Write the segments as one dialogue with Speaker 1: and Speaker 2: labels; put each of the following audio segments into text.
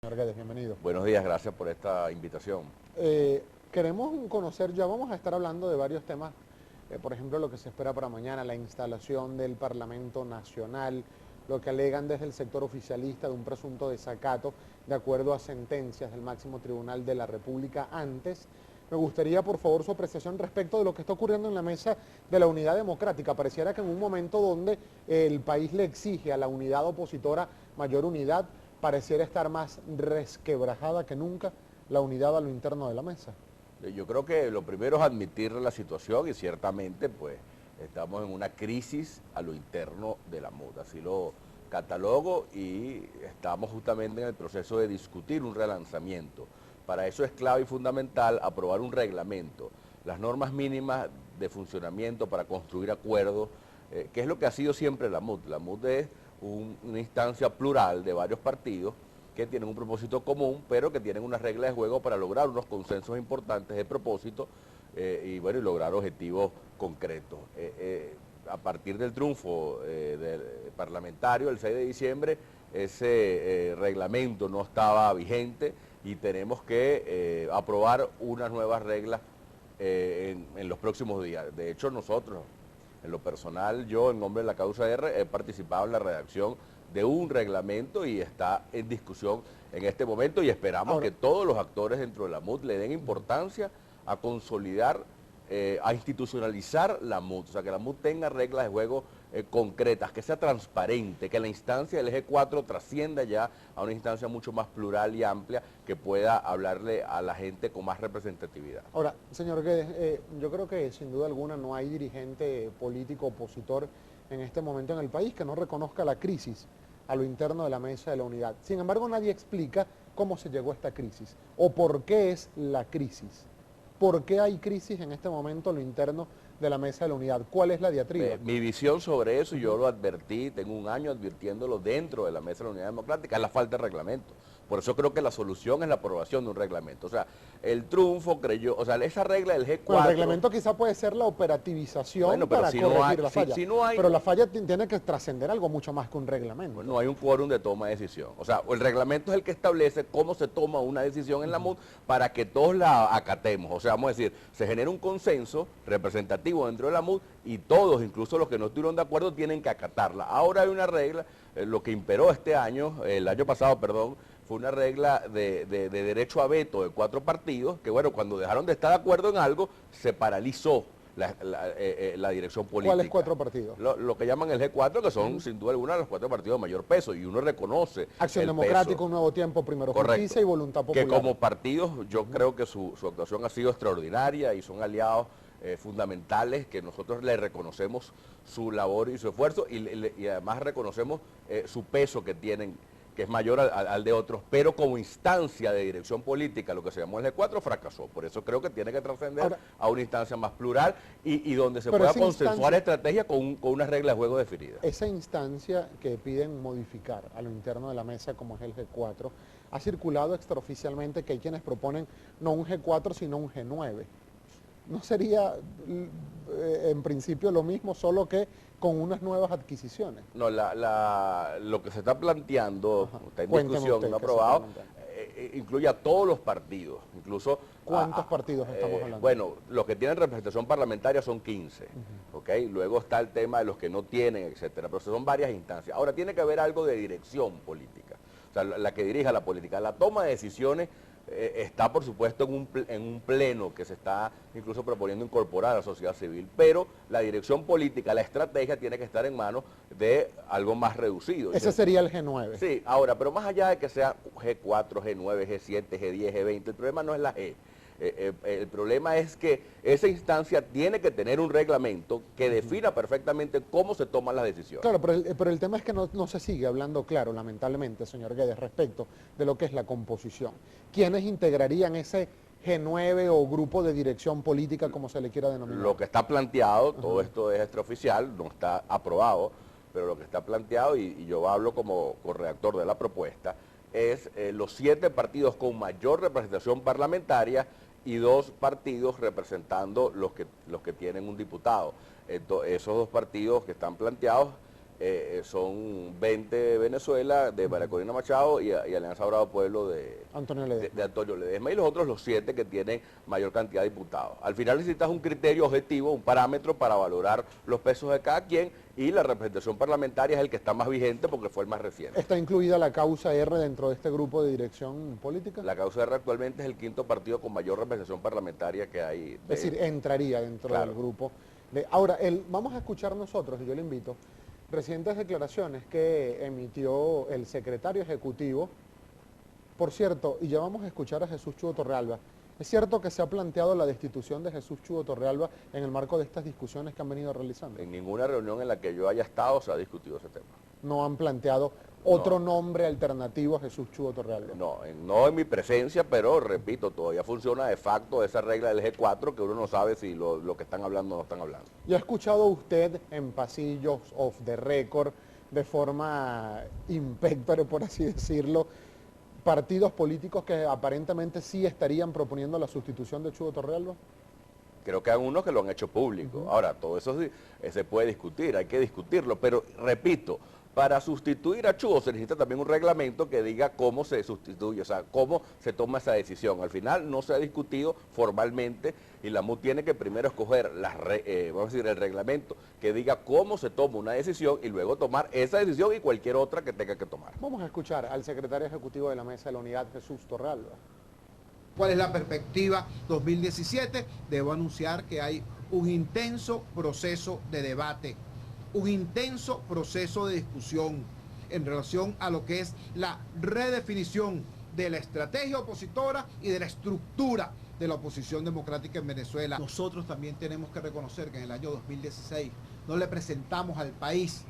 Speaker 1: Señor Guedes, bienvenido.
Speaker 2: Buenos días, gracias por esta invitación.
Speaker 1: Queremos conocer, ya vamos a estar hablando de varios temas, por ejemplo, lo que se espera para mañana, la instalación del Parlamento Nacional, lo que alegan desde el sector oficialista de un presunto desacato, de acuerdo a sentencias del máximo tribunal de la República. Antes, me gustaría, por favor, su apreciación respecto de lo que está ocurriendo en la mesa de la unidad democrática. Pareciera que en un momento donde el país le exige a la unidad opositora mayor unidad, pareciera estar más resquebrajada que nunca la unidad a lo interno de la mesa.
Speaker 2: Yo creo que lo primero es admitir la situación y ciertamente pues estamos en una crisis a lo interno de la MUD, así lo catalogo, y estamos justamente en el proceso de discutir un relanzamiento. Para eso es clave y fundamental aprobar un reglamento, las normas mínimas de funcionamiento para construir acuerdos, que es lo que ha sido siempre la MUD. La MUD es una instancia plural de varios partidos que tienen un propósito común, pero que tienen unas reglas de juego para lograr unos consensos importantes de propósito y lograr objetivos concretos. A partir del triunfo del parlamentario el 6 de diciembre, ese reglamento no estaba vigente y tenemos que aprobar unas nuevas reglas en los próximos días. De hecho, nosotros, en lo personal, yo en nombre de la causa R, he participado en la redacción de un reglamento y está en discusión en este momento, y esperamos que todos los actores dentro de la MUD le den importancia a consolidar, a institucionalizar la MUD, o sea, que la MUD tenga reglas de juego concretas, que sea transparente, que la instancia del eje 4 trascienda ya a una instancia mucho más plural y amplia que pueda hablarle a la gente con más representatividad.
Speaker 1: Ahora, señor Guedes, yo creo que sin duda alguna no hay dirigente político opositor en este momento en el país que no reconozca la crisis a lo interno de la mesa de la unidad. Sin embargo, nadie explica cómo se llegó a esta crisis o por qué es la crisis. ¿Por qué hay crisis en este momento a lo interno de la mesa de la unidad? ¿Cuál es la diatriba?
Speaker 2: Mi visión sobre eso, yo lo advertí, tengo un año advirtiéndolo dentro de la mesa de la unidad democrática, es la falta de reglamento. Por eso creo que la solución es la aprobación de un reglamento. O sea, el triunfo creyó, o sea, esa regla del G4...
Speaker 1: Bueno, el reglamento quizá puede ser la operativización para corregir la falla, pero la falla tiene que trascender algo mucho más que un reglamento.
Speaker 2: Bueno, no hay un quórum de toma de decisión. O sea, el reglamento es el que establece cómo se toma una decisión en la MUD para que todos la acatemos. O sea, vamos a decir, se genera un consenso representativo dentro de la MUD y todos, incluso los que no estuvieron de acuerdo, tienen que acatarla. Ahora hay una regla, lo que imperó este año, el año pasado, perdón, fue una regla de derecho a veto de 4 partidos, que bueno, cuando dejaron de estar de acuerdo en algo, se paralizó la dirección política.
Speaker 1: ¿Cuáles 4 partidos?
Speaker 2: Lo que llaman el G4, que son sin duda alguna los 4 partidos de mayor peso, y uno reconoce
Speaker 1: Acción Democrática, Un Nuevo Tiempo, Primero Justicia y Voluntad Popular.
Speaker 2: Que como partidos yo creo que su actuación ha sido extraordinaria y son aliados fundamentales, que nosotros le reconocemos su labor y su esfuerzo, y además reconocemos su peso que tienen, que es mayor al de otros, pero como instancia de dirección política, lo que se llamó el G4 fracasó. Por eso creo que tiene que trascender a una instancia más plural y donde se pueda consensuar estrategia con unas reglas de juego definidas.
Speaker 1: Esa instancia que piden modificar a lo interno de la mesa, como es el G4, ha circulado extraoficialmente que hay quienes proponen no un G4, sino un G9. ¿No sería en principio lo mismo, solo que con unas nuevas adquisiciones?
Speaker 2: No, lo que se está planteando, está en discusión, no aprobado, incluye a todos los partidos, incluso...
Speaker 1: ¿Cuántos partidos estamos hablando?
Speaker 2: Bueno, los que tienen representación parlamentaria son 15, ¿ok? Luego está el tema de los que no tienen, etcétera, pero son varias instancias. Ahora, tiene que haber algo de dirección política, o sea, la que dirija la política. La toma de decisiones está, por supuesto, en un pleno que se está incluso proponiendo incorporar a la sociedad civil, pero la dirección política, la estrategia tiene que estar en manos de algo más reducido.
Speaker 1: Ese sería el G9.
Speaker 2: Sí, ahora, pero más allá de que sea G4, G9, G7, G10, G20, el problema no es la G. El problema es que esa instancia tiene que tener un reglamento que defina perfectamente cómo se toman las decisiones.
Speaker 1: Claro, pero el tema es que no se sigue hablando claro, lamentablemente, señor Guedes, respecto de lo que es la composición. ¿Quiénes integrarían ese G9 o grupo de dirección política, como se le quiera denominar?
Speaker 2: Lo que está planteado, todo esto es extraoficial, no está aprobado, pero lo que está planteado, y yo hablo como corredactor de la propuesta, es los 7 partidos con mayor representación parlamentaria y 2 partidos representando los que tienen un diputado. Esos 2 partidos que están planteados son 20 Venezuela, de María Corina Machado y Alianza Bravo Pueblo de
Speaker 1: Antonio Ledesma.
Speaker 2: de Antonio Ledesma, y los otros los 7 que tienen mayor cantidad de diputados. Al final necesitas un criterio objetivo, un parámetro para valorar los pesos de cada quien, y la representación parlamentaria es el que está más vigente porque fue el más reciente.
Speaker 1: ¿Está incluida la causa R dentro de este grupo de dirección política?
Speaker 2: La causa R actualmente es el 5º partido con mayor representación parlamentaria que hay.
Speaker 1: Es decir, entraría dentro del grupo. Ahora, vamos a escuchar nosotros, y yo le invito, recientes declaraciones que emitió el secretario ejecutivo. Por cierto, y ya vamos a escuchar a Jesús Chugo Torrealba. ¿Es cierto que se ha planteado la destitución de Jesús Chugo Torrealba en el marco de estas discusiones que han venido realizando?
Speaker 2: En ninguna reunión en la que yo haya estado se ha discutido ese tema.
Speaker 1: ¿No han planteado otro nombre alternativo a Jesús Chugo Torrealba?
Speaker 2: No, no en mi presencia, pero repito, todavía funciona de facto esa regla del G4 que uno no sabe si lo que están hablando o no están hablando.
Speaker 1: ¿Y ha escuchado usted en pasillos off the record, de forma impectore, por así decirlo, partidos políticos que aparentemente sí estarían proponiendo la sustitución de Chugo Torrealba?
Speaker 2: Creo que hay unos que lo han hecho público. Ahora, todo eso sí, se puede discutir, hay que discutirlo, pero repito, para sustituir a Chugo se necesita también un reglamento que diga cómo se sustituye, o sea, cómo se toma esa decisión. Al final no se ha discutido formalmente y la MUD tiene que primero escoger vamos a decir, el reglamento que diga cómo se toma una decisión y luego tomar esa decisión y cualquier otra que tenga que tomar.
Speaker 1: Vamos a escuchar al secretario ejecutivo de la Mesa de la Unidad, Jesús Torrealba.
Speaker 3: ¿Cuál es la perspectiva 2017? Debo anunciar que hay un intenso proceso de debate, un intenso proceso de discusión en relación a lo que es la redefinición de la estrategia opositora y de la estructura de la oposición democrática en Venezuela. Nosotros también tenemos que reconocer que en el año 2016 no le presentamos al país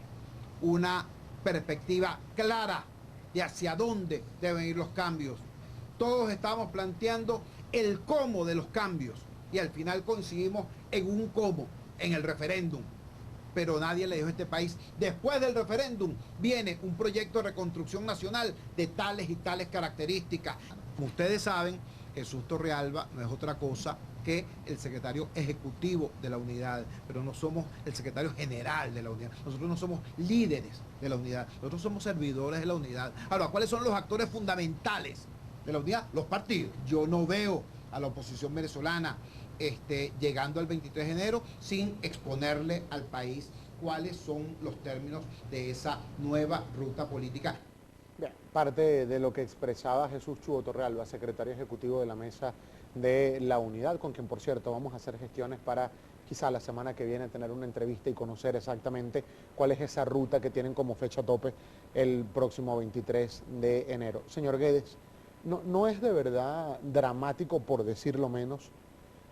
Speaker 3: una perspectiva clara de hacia dónde deben ir los cambios. Todos estábamos planteando el cómo de los cambios y al final coincidimos en un cómo, en el referéndum. Pero nadie le dijo a este país, después del referéndum viene un proyecto de reconstrucción nacional de tales y tales características. Como ustedes saben, Jesús Torrealba no es otra cosa que el secretario ejecutivo de la unidad, pero no somos el secretario general de la unidad. Nosotros no somos líderes de la unidad, nosotros somos servidores de la unidad. Ahora, ¿cuáles son los actores fundamentales de la unidad? Los partidos. Yo no veo a la oposición venezolana llegando al 23 de enero sin exponerle al país cuáles son los términos de esa nueva ruta política.
Speaker 1: Bien, parte de lo que expresaba Jesús Chugo Torrealba, secretario ejecutivo de la Mesa de la Unidad, con quien, por cierto, vamos a hacer gestiones para quizá la semana que viene tener una entrevista y conocer exactamente cuál es esa ruta que tienen como fecha tope el próximo 23 de enero. Señor Guedes, ¿no es de verdad dramático, por decirlo menos,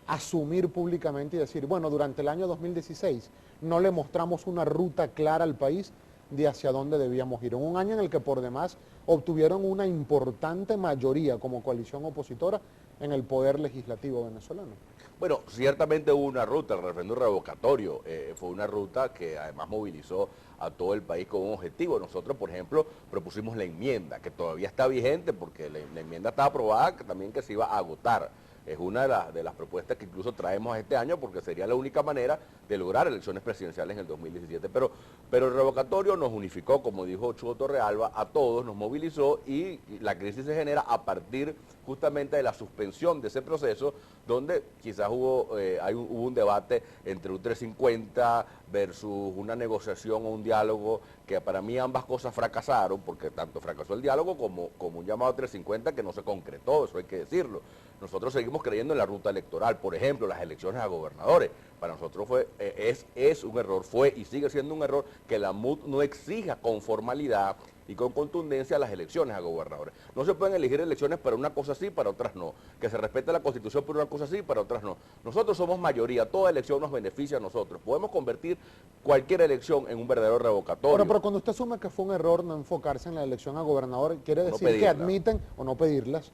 Speaker 1: asumir públicamente y decir, bueno, durante el año 2016 no le mostramos una ruta clara al país de hacia dónde debíamos ir? En un año en el que por demás obtuvieron una importante mayoría como coalición opositora en el poder legislativo venezolano.
Speaker 2: Bueno, ciertamente hubo una ruta, el referéndum revocatorio fue una ruta que además movilizó a todo el país con un objetivo. Nosotros, por ejemplo, propusimos la enmienda, que todavía está vigente porque la enmienda está aprobada, que también que se iba a agotar. Es una de las propuestas que incluso traemos este año porque sería la única manera de lograr elecciones presidenciales en el 2017. Pero el revocatorio nos unificó, como dijo Chugo Torrealba, a todos, nos movilizó y la crisis se genera a partir justamente de la suspensión de ese proceso, donde quizás hubo un debate entre un 350 versus una negociación o un diálogo, que para mí ambas cosas fracasaron, porque tanto fracasó el diálogo como un llamado 350 que no se concretó, eso hay que decirlo. Nosotros seguimos creyendo en la ruta electoral, por ejemplo, las elecciones a gobernadores. Para nosotros es un error, fue y sigue siendo un error que la MUD no exija con formalidad y con contundencia las elecciones a gobernadores. No se pueden elegir elecciones para una cosa sí, para otras no. Que se respete la Constitución por una cosa sí, para otras no. Nosotros somos mayoría, toda elección nos beneficia a nosotros. Podemos convertir cualquier elección en un verdadero revocatorio.
Speaker 1: Pero cuando usted asume que fue un error no enfocarse en la elección a gobernador, quiere decir que admiten, o no pedirlas,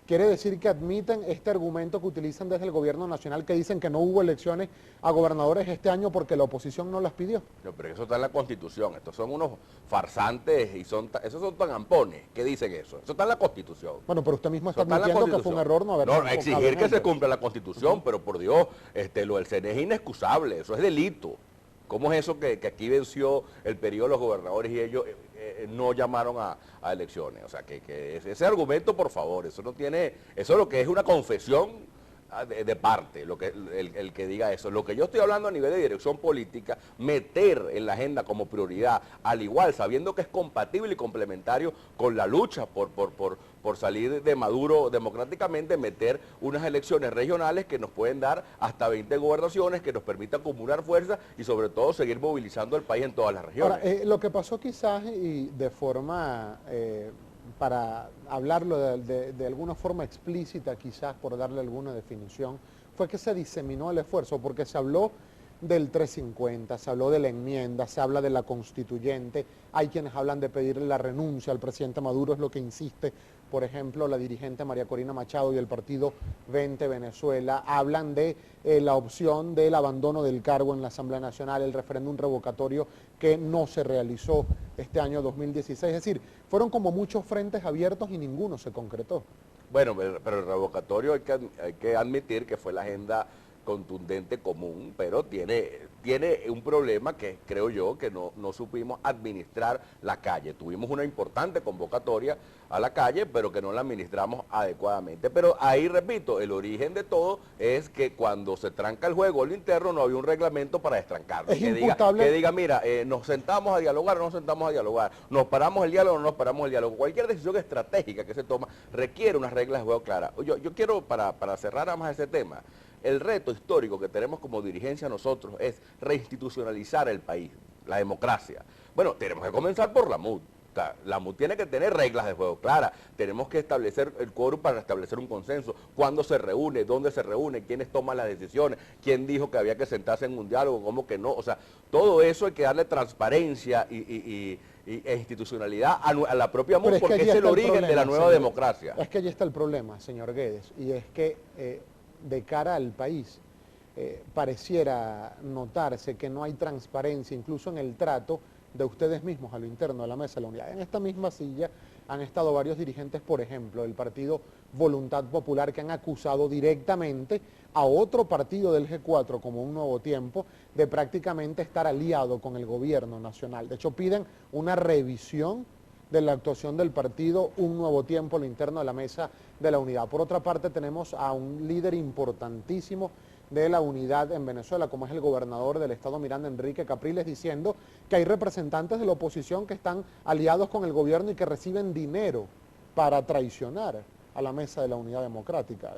Speaker 1: quiere decir que admiten este argumento que utilizan desde el gobierno nacional, que dicen que no hubo elecciones a gobernadores este año porque la oposición no las pidió.
Speaker 2: No, pero eso está en la Constitución. Estos son unos farsantes y esos son tan ampones. ¿Qué dicen eso? Eso está en la Constitución.
Speaker 1: Bueno, pero usted mismo está admitiendo que fue un error no haber...
Speaker 2: No, exigir que se cumpla la Constitución, pero por Dios, lo del CNE es inexcusable, eso es delito. ¿Cómo es eso que aquí venció el periodo de los gobernadores y ellos no llamaron a elecciones? O sea, que ese argumento, por favor, eso no tiene, eso es lo que es una confesión de parte, el que diga eso. Lo que yo estoy hablando a nivel de dirección política, meter en la agenda como prioridad, al igual, sabiendo que es compatible y complementario con la lucha por salir de Maduro democráticamente, meter unas elecciones regionales que nos pueden dar hasta 20 gobernaciones, que nos permita acumular fuerza y sobre todo seguir movilizando el país en todas las regiones.
Speaker 1: Ahora, lo que pasó quizás y de forma... para hablarlo de alguna forma explícita, quizás por darle alguna definición, fue que se diseminó el esfuerzo, porque se habló del 350, se habló de la enmienda, se habla de la constituyente, hay quienes hablan de pedirle la renuncia al presidente Maduro, es lo que insiste, por ejemplo, la dirigente María Corina Machado y el partido 20 Venezuela, hablan de la opción del abandono del cargo en la Asamblea Nacional, el referéndum revocatorio que no se realizó este año 2016, es decir, fueron como muchos frentes abiertos y ninguno se concretó.
Speaker 2: Bueno, pero el revocatorio hay que admitir que fue la agenda contundente común, pero tiene un problema que creo yo que no supimos administrar la calle. Tuvimos una importante convocatoria a la calle, pero que no la administramos adecuadamente. Pero ahí, repito, el origen de todo es que cuando se tranca el juego al interno no había un reglamento para destrancarlo. Que diga, mira, nos sentamos a dialogar, no nos sentamos a dialogar, nos paramos el diálogo, no nos paramos el diálogo. Cualquier decisión estratégica que se toma requiere unas reglas de juego claras. Yo quiero, para cerrar más ese tema, el reto histórico que tenemos como dirigencia nosotros es reinstitucionalizar el país, la democracia. Bueno, tenemos que comenzar por la MUD. O sea, la MUD tiene que tener reglas de juego claras. Tenemos que establecer el quórum para establecer un consenso. ¿Cuándo se reúne? ¿Dónde se reúne? ¿Quiénes toman las decisiones? ¿Quién dijo que había que sentarse en un diálogo? ¿Cómo que no? O sea, todo eso hay que darle transparencia e institucionalidad a la propia MUD, porque es el origen de la nueva democracia.
Speaker 1: Es que allí está el problema, señor Guedes, y es que de cara al país pareciera notarse que no hay transparencia, incluso en el trato de ustedes mismos a lo interno de la Mesa de la Unidad. En esta misma silla han estado varios dirigentes, por ejemplo, del partido Voluntad Popular, que han acusado directamente a otro partido del G4, como Un Nuevo Tiempo, de prácticamente estar aliado con el gobierno nacional. De hecho, piden una revisión de la actuación del partido Un Nuevo Tiempo, lo interno de la Mesa de la Unidad. Por otra parte, tenemos a un líder importantísimo de la unidad en Venezuela, como es el gobernador del estado Miranda, Enrique Capriles, diciendo que hay representantes de la oposición que están aliados con el gobierno y que reciben dinero para traicionar a la Mesa de la Unidad Democrática.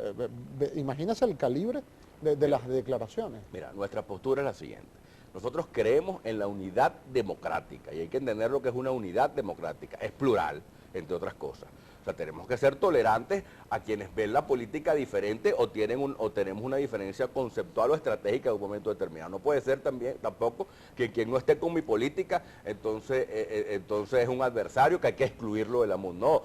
Speaker 1: Imagínese el calibre de las declaraciones.
Speaker 2: Mira, nuestra postura es la siguiente. Nosotros creemos en la unidad democrática y hay que entender lo que es una unidad democrática. Es plural, entre otras cosas. O sea, tenemos que ser tolerantes a quienes ven la política diferente o tenemos una diferencia conceptual o estratégica en un momento determinado. No puede ser tampoco que quien no esté con mi política, entonces es un adversario que hay que excluirlo de la MUD. No,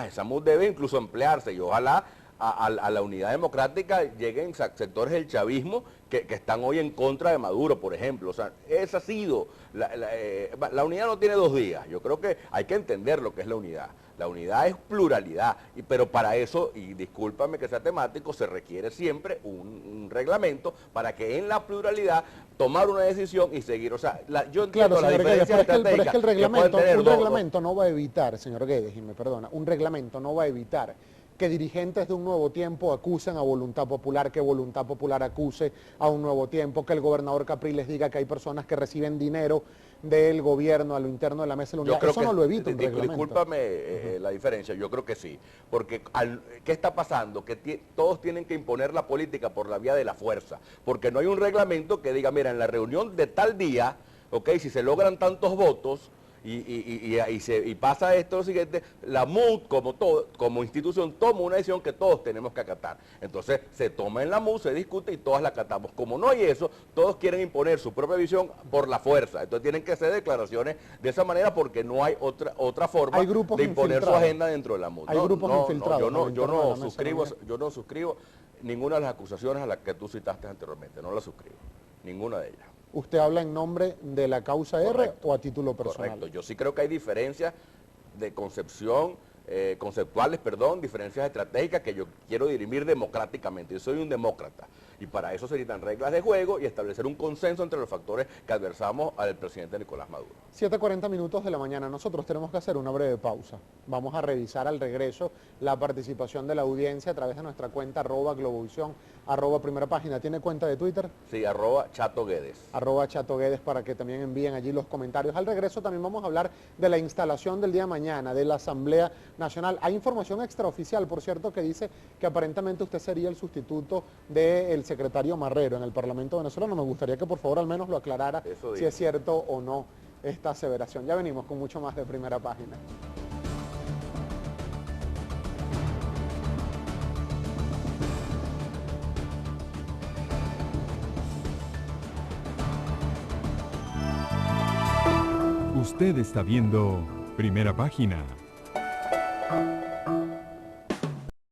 Speaker 2: esa MUD debe incluso emplearse y ojalá a la unidad democrática lleguen sectores del chavismo que están hoy en contra de Maduro, por ejemplo. O sea, esa ha sido, la unidad no tiene 2 días. Yo creo que hay que entender lo que es la unidad. La unidad es pluralidad, pero para eso, y discúlpame que sea temático, se requiere siempre un reglamento para que en la pluralidad tomar una decisión y seguir. O sea, yo entiendo la diferencia
Speaker 1: pero es que el reglamento no va a evitar, señor Guedes, y me perdona, un reglamento no va a evitar que dirigentes de Un Nuevo Tiempo acusen a Voluntad Popular, que Voluntad Popular acuse a Un Nuevo Tiempo, que el gobernador Capriles diga que hay personas que reciben dinero del gobierno a lo interno de la Mesa de la Unidad. Eso no lo evita un reglamento.
Speaker 2: Discúlpame la diferencia, yo creo que sí, porque ¿qué está pasando? Que todos tienen que imponer la política por la vía de la fuerza, porque no hay un reglamento que diga, mira, en la reunión de tal día, si se logran tantos votos, y pasa esto lo siguiente, la MUD como institución toma una decisión que todos tenemos que acatar. Entonces se toma en la MUD, se discute y todas la acatamos. Como no hay eso, todos quieren imponer su propia visión por la fuerza. Entonces tienen que hacer declaraciones de esa manera porque no hay otra forma de imponer su agenda dentro de la MUD.
Speaker 1: Hay grupos infiltrados.
Speaker 2: Yo no suscribo ninguna de las acusaciones a las que tú citaste anteriormente, no las suscribo, ninguna de ellas.
Speaker 1: ¿Usted habla en nombre de la causa R o a título personal?
Speaker 2: Correcto, yo sí creo que hay diferencias de concepción conceptuales, perdón, diferencias estratégicas que yo quiero dirimir democráticamente. Yo soy un demócrata y para eso se necesitan reglas de juego y establecer un consenso entre los factores que adversamos al presidente Nicolás Maduro.
Speaker 1: 7:40 minutos de la mañana. Nosotros tenemos que hacer una breve pausa. Vamos a revisar al regreso la participación de la audiencia a través de nuestra cuenta @Globovisión, @Primera Página. ¿Tiene cuenta de Twitter?
Speaker 2: Sí, @Chato Guedes.
Speaker 1: @Chato Guedes, para que también envíen allí los comentarios. Al regreso también vamos a hablar de la instalación del día de mañana de la Asamblea Nacional. Hay información extraoficial, por cierto, que dice que aparentemente usted sería el sustituto del secretario Marrero en el Parlamento venezolano. Me gustaría que por favor al menos lo aclarara si es cierto o no esta aseveración. Ya venimos con mucho más de Primera Página.
Speaker 4: Usted está viendo Primera Página.